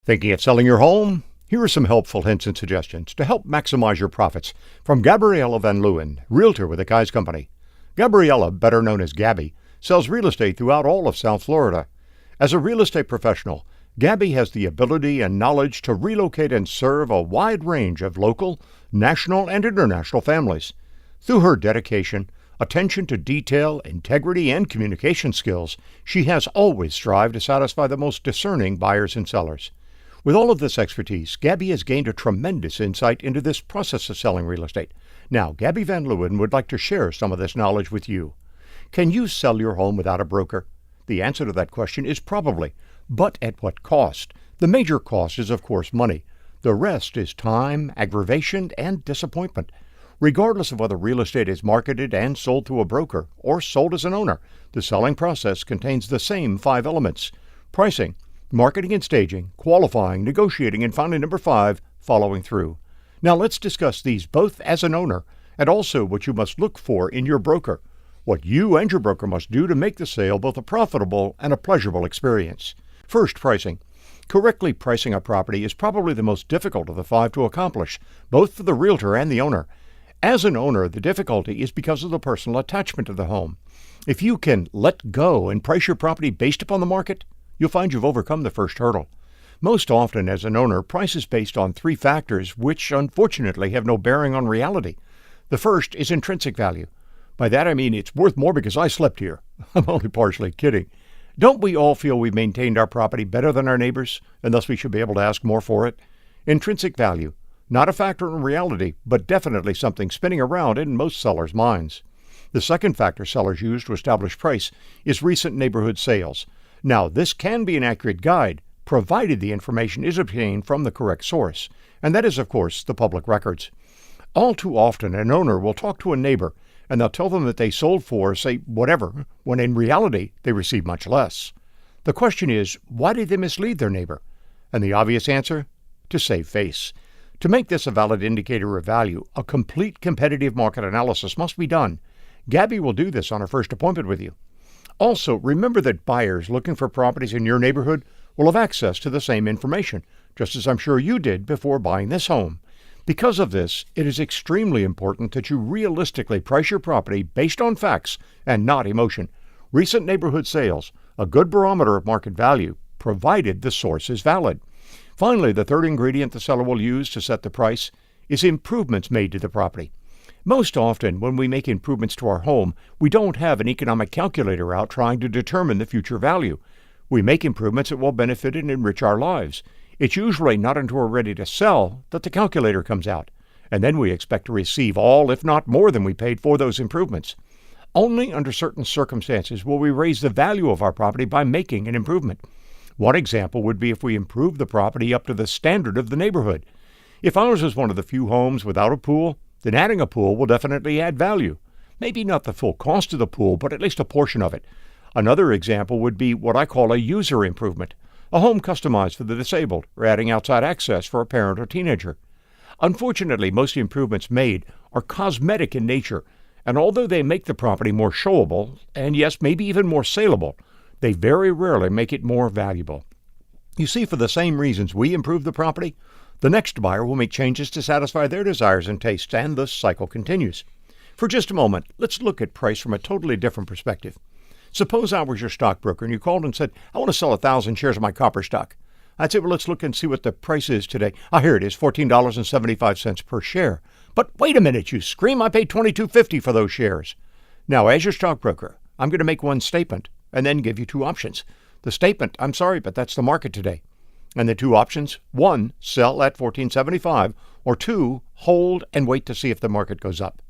Thinking of selling your home? Here are some helpful hints and suggestions to help maximize your profits from Gabriella Van Leeuwen, Realtor with the Kai's Company. Gabriella, better known as Gabby, sells real estate throughout all of South Florida. As a real estate professional, Gabby has the ability and knowledge to relocate and serve a wide range of local, national, and international families. Through her dedication, attention to detail, integrity, and communication skills, she has always strived to satisfy the most discerning buyers and sellers. With all of this expertise, Gabby has gained a tremendous insight into this process of selling real estate. Now, Gabby Van Leeuwen would like to share some of this knowledge with you. Can you sell your home without a broker? The answer to that question is probably, but at what cost? The major cost is, of course, money. The rest is time, aggravation, and disappointment. Regardless of whether real estate is marketed and sold through a broker or sold as an owner, the selling process contains the same 5 elements: pricing, marketing and staging, qualifying, negotiating, and finally number 5, following through. Now let's discuss these both as an owner and also what you must look for in your broker, what you and your broker must do to make the sale both a profitable and a pleasurable experience. First, pricing. Correctly pricing a property is probably the most difficult of the 5 to accomplish, both for the realtor and the owner. As an owner, the difficulty is because of the personal attachment to the home. If you can let go and price your property based upon the market, you'll find you've overcome the first hurdle. Most often, as an owner, price is based on 3 factors which, unfortunately, have no bearing on reality. The first is intrinsic value. By that I mean it's worth more because I slept here. I'm only partially kidding. Don't we all feel we've maintained our property better than our neighbors, and thus we should be able to ask more for it? Intrinsic value. Not a factor in reality, but definitely something spinning around in most sellers' minds. The second factor sellers use to establish price is recent neighborhood sales. Now, this can be an accurate guide, provided the information is obtained from the correct source, and that is, of course, the public records. All too often, an owner will talk to a neighbor, and they'll tell them that they sold for, say, whatever, when in reality, they received much less. The question is, why did they mislead their neighbor? And the obvious answer? To save face. To make this a valid indicator of value, a complete competitive market analysis must be done. Gabby will do this on her first appointment with you. Also, remember that buyers looking for properties in your neighborhood will have access to the same information, just as I'm sure you did before buying this home. Because of this, it is extremely important that you realistically price your property based on facts and not emotion. Recent neighborhood sales, a good barometer of market value, provided the source is valid. Finally, the third ingredient the seller will use to set the price is improvements made to the property. Most often, when we make improvements to our home, we don't have an economic calculator out trying to determine the future value. We make improvements that will benefit and enrich our lives. It's usually not until we're ready to sell that the calculator comes out, and then we expect to receive all, if not more than we paid for those improvements. Only under certain circumstances will we raise the value of our property by making an improvement. One example would be if we improve the property up to the standard of the neighborhood. If ours is one of the few homes without a pool, then adding a pool will definitely add value. Maybe not the full cost of the pool, but at least a portion of it. Another example would be what I call a user improvement, a home customized for the disabled, or adding outside access for a parent or teenager. Unfortunately, most improvements made are cosmetic in nature, and although they make the property more showable, and yes, maybe even more saleable, they very rarely make it more valuable. You see, for the same reasons we improve the property, the next buyer will make changes to satisfy their desires and tastes, and the cycle continues. For just a moment, let's look at price from a totally different perspective. Suppose I was your stockbroker and you called and said, I want to sell 1,000 shares of my copper stock. I'd say, well, let's look and see what the price is today. Here it is, $14.75 per share. But wait a minute, you scream, I paid $22.50 for those shares. Now, as your stockbroker, I'm going to make one statement and then give you 2 options. The statement, I'm sorry, but that's the market today. And the 2 options, 1, sell at $14.75, or 2, hold and wait to see if the market goes up.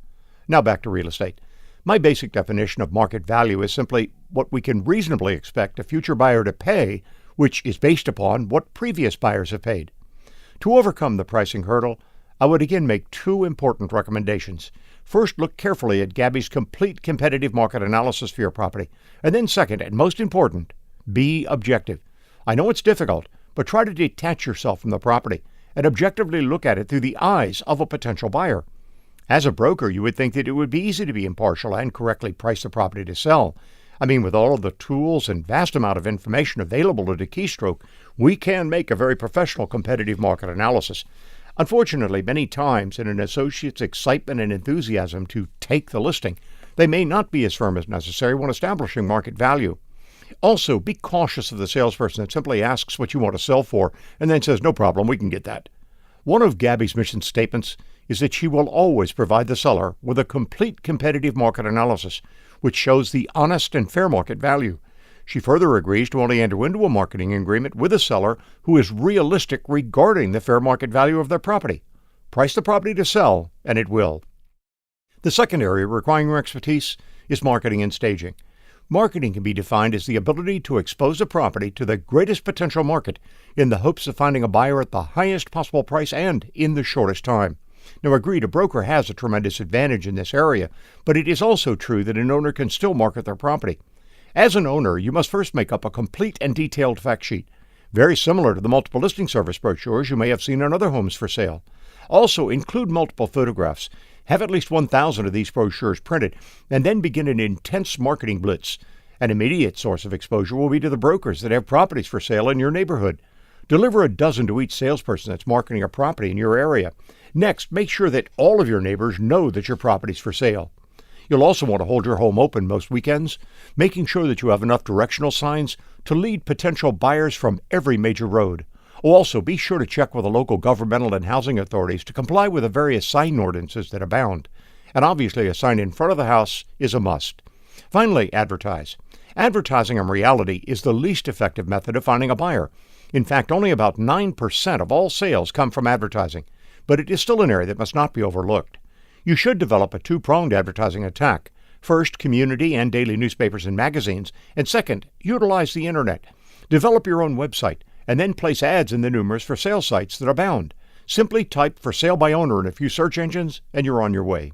Now back to real estate. My basic definition of market value is simply what we can reasonably expect a future buyer to pay, which is based upon what previous buyers have paid. To overcome the pricing hurdle, I would again make 2 important recommendations. First, look carefully at Gabby's complete competitive market analysis for your property. And then second, and most important, be objective. I know it's difficult, but try to detach yourself from the property and objectively look at it through the eyes of a potential buyer. As a broker, you would think that it would be easy to be impartial and correctly price the property to sell. I mean, with all of the tools and vast amount of information available at a keystroke, we can make a very professional competitive market analysis. Unfortunately, many times in an associate's excitement and enthusiasm to take the listing, they may not be as firm as necessary when establishing market value. Also, be cautious of the salesperson that simply asks what you want to sell for and then says, "No problem, we can get that." One of Gabby's mission statements is that she will always provide the seller with a complete competitive market analysis, which shows the honest and fair market value. She further agrees to only enter into a marketing agreement with a seller who is realistic regarding the fair market value of their property. Price the property to sell, and it will. The second area requiring your expertise is marketing and staging. Marketing can be defined as the ability to expose a property to the greatest potential market in the hopes of finding a buyer at the highest possible price and in the shortest time. Now, agreed, a broker has a tremendous advantage in this area, but it is also true that an owner can still market their property. As an owner, you must first make up a complete and detailed fact sheet, very similar to the multiple listing service brochures you may have seen on other homes for sale. Also, include multiple photographs. Have at least 1,000 of these brochures printed, and then begin an intense marketing blitz. An immediate source of exposure will be to the brokers that have properties for sale in your neighborhood. Deliver a dozen to each salesperson that's marketing a property in your area. Next, make sure that all of your neighbors know that your property's for sale. You'll also want to hold your home open most weekends, making sure that you have enough directional signs to lead potential buyers from every major road. Also, be sure to check with the local governmental and housing authorities to comply with the various sign ordinances that abound. And obviously, a sign in front of the house is a must. Finally, advertise. Advertising in reality is the least effective method of finding a buyer. In fact, only about 9% of all sales come from advertising, but it is still an area that must not be overlooked. You should develop a two-pronged advertising attack. First, community and daily newspapers and magazines, and second, utilize the internet. Develop your own website, and then place ads in the numerous for sale sites that abound. Simply type "for sale by owner" in a few search engines, and you're on your way.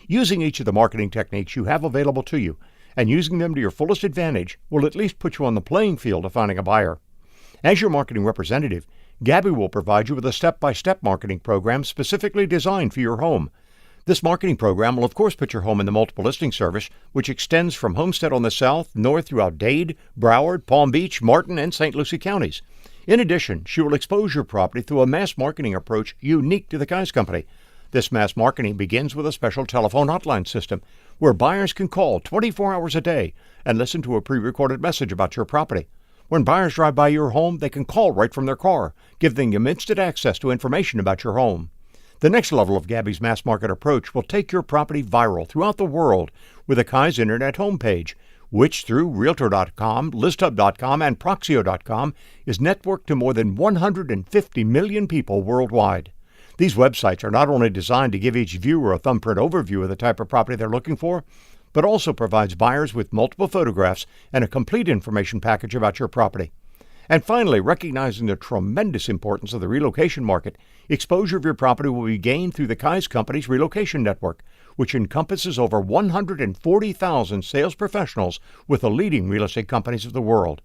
Using each of the marketing techniques you have available to you, and using them to your fullest advantage, will at least put you on the playing field of finding a buyer. As your marketing representative, Gabby will provide you with a step-by-step marketing program specifically designed for your home. This marketing program will of course put your home in the multiple listing service, which extends from Homestead on the south, north throughout Dade, Broward, Palm Beach, Martin, and St. Lucie counties. In addition, she will expose your property through a mass marketing approach unique to the Guys Company. This mass marketing begins with a special telephone hotline system where buyers can call 24 hours a day and listen to a pre-recorded message about your property. When buyers drive by your home, they can call right from their car, giving them instant access to information about your home. The next level of Gabby's mass market approach will take your property viral throughout the world with a Kai's Internet homepage, which through Realtor.com, ListHub.com, and Proxio.com is networked to more than 150 million people worldwide. These websites are not only designed to give each viewer a thumbprint overview of the type of property they're looking for, but also provides buyers with multiple photographs and a complete information package about your property. And finally, recognizing the tremendous importance of the relocation market, exposure of your property will be gained through the Kai's Company's relocation network, which encompasses over 140,000 sales professionals with the leading real estate companies of the world.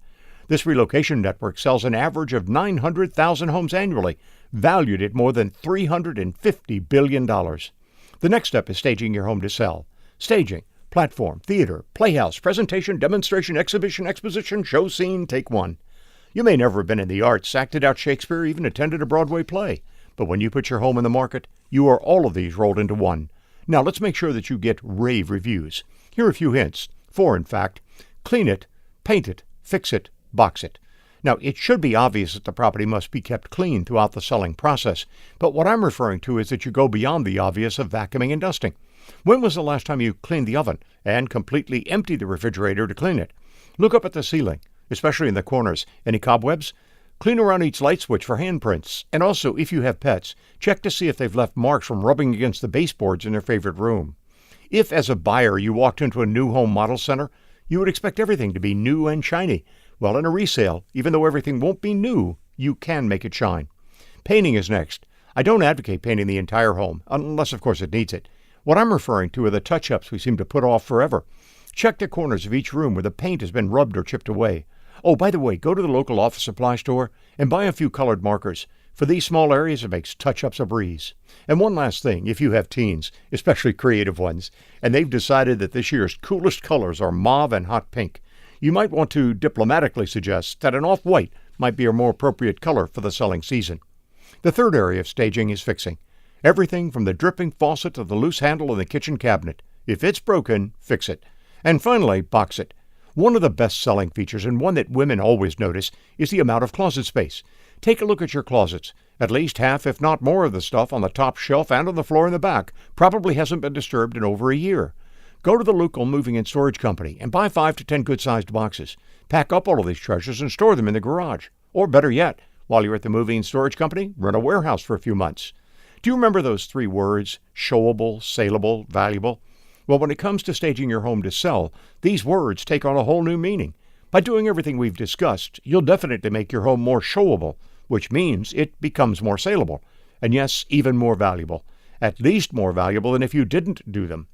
This relocation network sells an average of 900,000 homes annually, valued at more than $350 billion. The next step is staging your home to sell. Staging, platform, theater, playhouse, presentation, demonstration, exhibition, exposition, show scene, take one. You may never have been in the arts, acted out Shakespeare, even attended a Broadway play. But when you put your home in the market, you are all of these rolled into one. Now let's make sure that you get rave reviews. Here are a few hints. 4, in fact. Clean it, paint it, fix it, box it. Now, it should be obvious that the property must be kept clean throughout the selling process, but what I'm referring to is that you go beyond the obvious of vacuuming and dusting. When was the last time you cleaned the oven and completely emptied the refrigerator to clean it? Look up at the ceiling, especially in the corners. Any cobwebs? Clean around each light switch for handprints. And also, if you have pets, check to see if they've left marks from rubbing against the baseboards in their favorite room. If, as a buyer, you walked into a new home model center, you would expect everything to be new and shiny. Well, in a resale, even though everything won't be new, you can make it shine. Painting is next. I don't advocate painting the entire home, unless, of course, it needs it. What I'm referring to are the touch-ups we seem to put off forever. Check the corners of each room where the paint has been rubbed or chipped away. Oh, by the way, go to the local office supply store and buy a few colored markers. For these small areas, it makes touch-ups a breeze. And one last thing, if you have teens, especially creative ones, and they've decided that this year's coolest colors are mauve and hot pink, You might want to diplomatically suggest that an off-white might be a more appropriate color for the selling season. The third area of staging is fixing. Everything from the dripping faucet to the loose handle in the kitchen cabinet. If it's broken, fix it. And finally, box it. One of the best-selling features, and one that women always notice, is the amount of closet space. Take a look at your closets. At least half, if not more, of the stuff on the top shelf and on the floor in the back probably hasn't been disturbed in over a year. Go to the local moving and storage company and buy 5 to 10 good-sized boxes. Pack up all of these treasures and store them in the garage. Or better yet, while you're at the moving and storage company, rent a warehouse for a few months. Do you remember those 3 words, showable, saleable, valuable? Well, when it comes to staging your home to sell, these words take on a whole new meaning. By doing everything we've discussed, you'll definitely make your home more showable, which means it becomes more saleable. And yes, even more valuable. At least more valuable than if you didn't do them.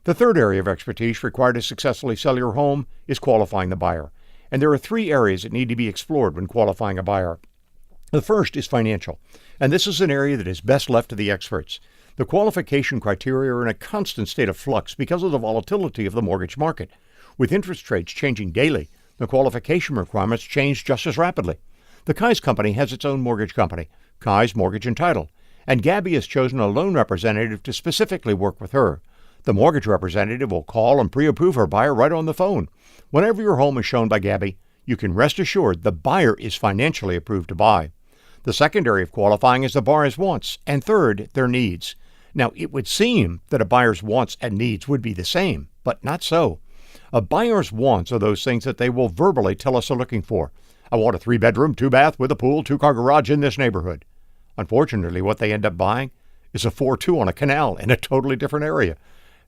The third area of expertise required to successfully sell your home is qualifying the buyer. And there are 3 areas that need to be explored when qualifying a buyer. The first is financial, and this is an area that is best left to the experts. The qualification criteria are in a constant state of flux because of the volatility of the mortgage market. With interest rates changing daily, the qualification requirements change just as rapidly. The Kai's company has its own mortgage company, Kai's Mortgage and Title, and Gabby has chosen a loan representative to specifically work with her. The mortgage representative will call and pre-approve her buyer right on the phone. Whenever your home is shown by Gabby, you can rest assured the buyer is financially approved to buy. The second area of qualifying is the buyer's wants, and third, their needs. Now, it would seem that a buyer's wants and needs would be the same, but not so. A buyer's wants are those things that they will verbally tell us they're looking for. I want a 3-bedroom, 2-bath with a pool, 2-car garage in this neighborhood. Unfortunately, what they end up buying is a 4-2 on a canal in a totally different area.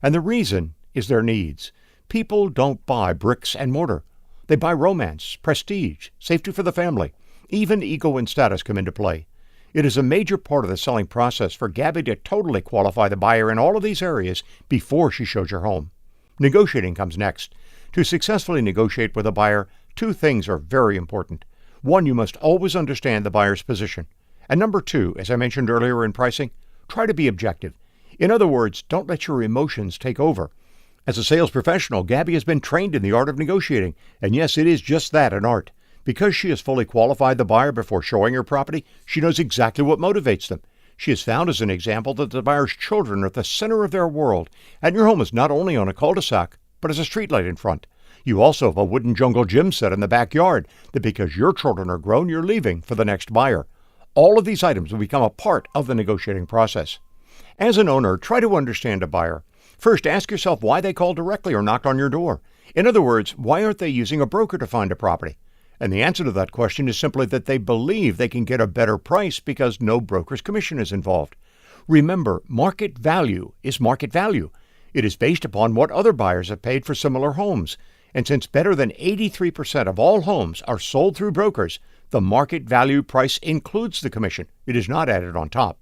And the reason is their needs. People don't buy bricks and mortar. They buy romance, prestige, safety for the family. Even ego and status come into play. It is a major part of the selling process for Gabby to totally qualify the buyer in all of these areas before she shows your home. Negotiating comes next. To successfully negotiate with a buyer, 2 things are very important. 1, you must always understand the buyer's position. And number 2, as I mentioned earlier in pricing, try to be objective. In other words, don't let your emotions take over. As a sales professional, Gabby has been trained in the art of negotiating, and yes, it is just that, an art. Because she has fully qualified the buyer before showing her property, she knows exactly what motivates them. She has found as an example that the buyer's children are at the center of their world, and your home is not only on a cul-de-sac, but has a streetlight in front. You also have a wooden jungle gym set in the backyard that because your children are grown, you're leaving for the next buyer. All of these items will become a part of the negotiating process. As an owner, try to understand a buyer. First, ask yourself why they called directly or knocked on your door. In other words, why aren't they using a broker to find a property? And the answer to that question is simply that they believe they can get a better price because no broker's commission is involved. Remember, market value is market value. It is based upon what other buyers have paid for similar homes. And since better than 83% of all homes are sold through brokers, the market value price includes the commission. It is not added on top.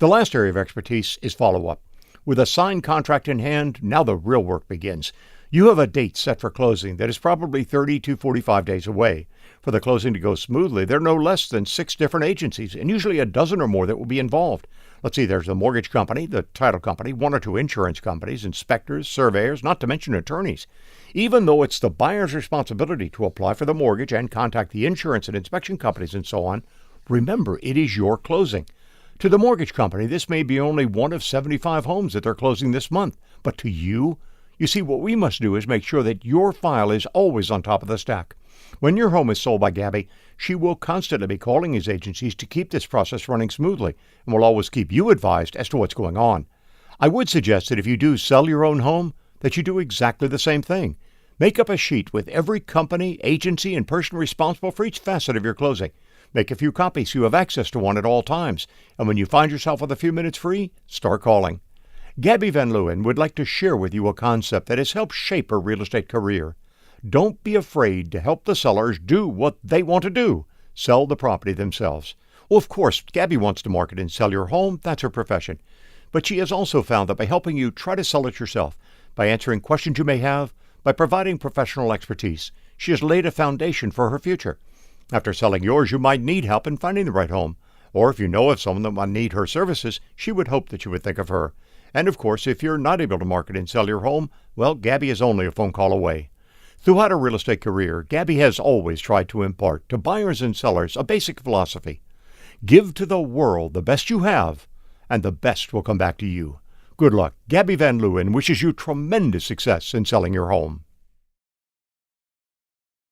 The last area of expertise is follow-up. With a signed contract in hand, now the real work begins. You have a date set for closing that is probably 30 to 45 days away. For the closing to go smoothly, there are no less than 6 different agencies, and usually a dozen or more that will be involved. Let's see, there's the mortgage company, the title company, 1 or 2 insurance companies, inspectors, surveyors, not to mention attorneys. Even though it's the buyer's responsibility to apply for the mortgage and contact the insurance and inspection companies and so on, remember, it is your closing. To the mortgage company, this may be only one of 75 homes that they're closing this month. But to you, you see, what we must do is make sure that your file is always on top of the stack. When your home is sold by Gabby, she will constantly be calling these agencies to keep this process running smoothly and will always keep you advised as to what's going on. I would suggest that if you do sell your own home, that you do exactly the same thing. Make up a sheet with every company, agency, and person responsible for each facet of your closing. Make a few copies so you have access to one at all times. And when you find yourself with a few minutes free, start calling. Gabby Van Leeuwen would like to share with you a concept that has helped shape her real estate career. Don't be afraid to help the sellers do what they want to do, sell the property themselves. Well, of course, Gabby wants to market and sell your home. That's her profession. But she has also found that by helping you try to sell it yourself, by answering questions you may have, by providing professional expertise, she has laid a foundation for her future. After selling yours, you might need help in finding the right home. Or if you know of someone that might need her services, she would hope that you would think of her. And of course, if you're not able to market and sell your home, well, Gabby is only a phone call away. Throughout her real estate career, Gabby has always tried to impart to buyers and sellers a basic philosophy. Give to the world the best you have, and the best will come back to you. Good luck. Gabby Van Leeuwen wishes you tremendous success in selling your home.